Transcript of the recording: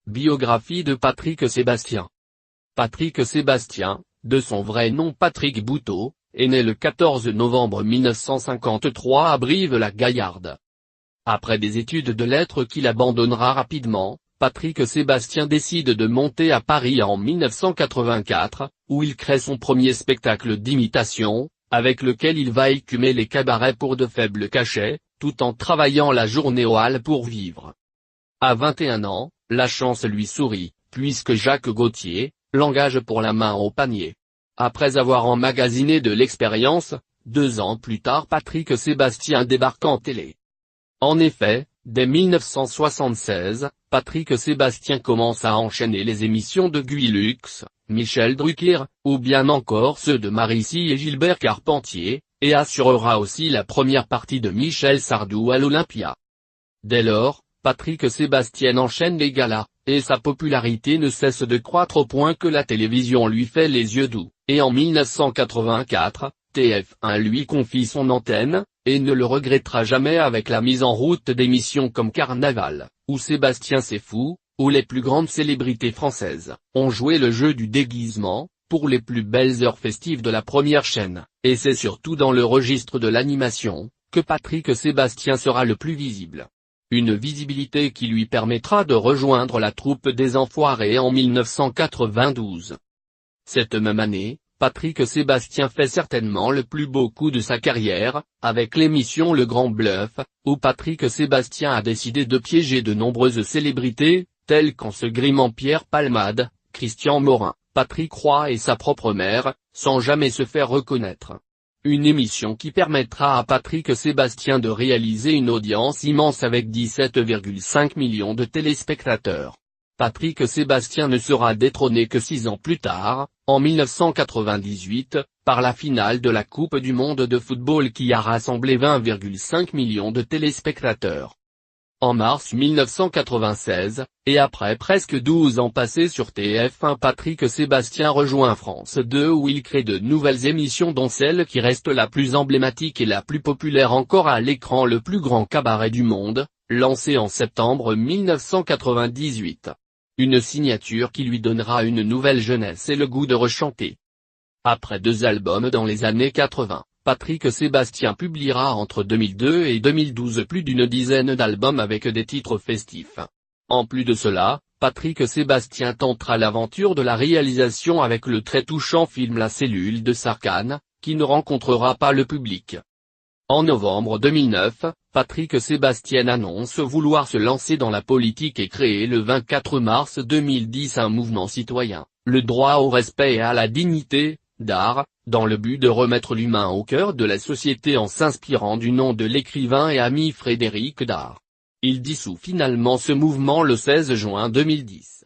Biographie de Patrick Sébastien. Patrick Sébastien, de son vrai nom Patrick Bouteau, est né le 14 novembre 1953 à Brive-la-Gaillarde. Après des études de lettres qu'il abandonnera rapidement, Patrick Sébastien décide de monter à Paris en 1984, où il crée son premier spectacle d'imitation, avec lequel il va écumer les cabarets pour de faibles cachets, tout en travaillant la journée aux halles pour vivre. À 21 ans, la chance lui sourit, puisque Jacques Gauthier l'engage pour La main au panier. Après avoir emmagasiné de l'expérience, 2 ans plus tard Patrick Sébastien débarque en télé. En effet, dès 1976, Patrick Sébastien commence à enchaîner les émissions de Guy Lux, Michel Drucker, ou bien encore ceux de Marici et Gilbert Carpentier, et assurera aussi la première partie de Michel Sardou à l'Olympia. Dès lors, Patrick Sébastien enchaîne les galas, et sa popularité ne cesse de croître au point que la télévision lui fait les yeux doux, et en 1984, TF1 lui confie son antenne, et ne le regrettera jamais avec la mise en route d'émissions comme Carnaval, où Sébastien c'est fou, où les plus grandes célébrités françaises ont joué le jeu du déguisement, pour les plus belles heures festives de la première chaîne, et c'est surtout dans le registre de l'animation, que Patrick Sébastien sera le plus visible. Une visibilité qui lui permettra de rejoindre la troupe des Enfoirés en 1992. Cette même année, Patrick Sébastien fait certainement le plus beau coup de sa carrière, avec l'émission Le Grand Bluff, où Patrick Sébastien a décidé de piéger de nombreuses célébrités, telles qu'en se grimant Pierre Palmade, Christian Morin, Patrick Roy et sa propre mère, sans jamais se faire reconnaître. Une émission qui permettra à Patrick Sébastien de réaliser une audience immense avec 17,5 millions de téléspectateurs. Patrick Sébastien ne sera détrôné que 6 ans plus tard, en 1998, par la finale de la Coupe du monde de football qui a rassemblé 20,5 millions de téléspectateurs. En mars 1996, et après presque 12 ans passés sur TF1, Patrick Sébastien rejoint France 2 où il crée de nouvelles émissions dont celle qui reste la plus emblématique et la plus populaire encore à l'écran, Le plus grand cabaret du monde, lancé en septembre 1998. Une signature qui lui donnera une nouvelle jeunesse et le goût de rechanter. Après 2 albums dans les années 80. Patrick Sébastien publiera entre 2002 et 2012 plus d'une dizaine d'albums avec des titres festifs. En plus de cela, Patrick Sébastien tentera l'aventure de la réalisation avec le très touchant film La cellule de Sarkhan, qui ne rencontrera pas le public. En novembre 2009, Patrick Sébastien annonce vouloir se lancer dans la politique et créer le 24 mars 2010 un mouvement citoyen, le droit au respect et à la dignité, d'art, dans le but de remettre l'humain au cœur de la société en s'inspirant du nom de l'écrivain et ami Frédéric Dard. Il dissout finalement ce mouvement le 16 juin 2010.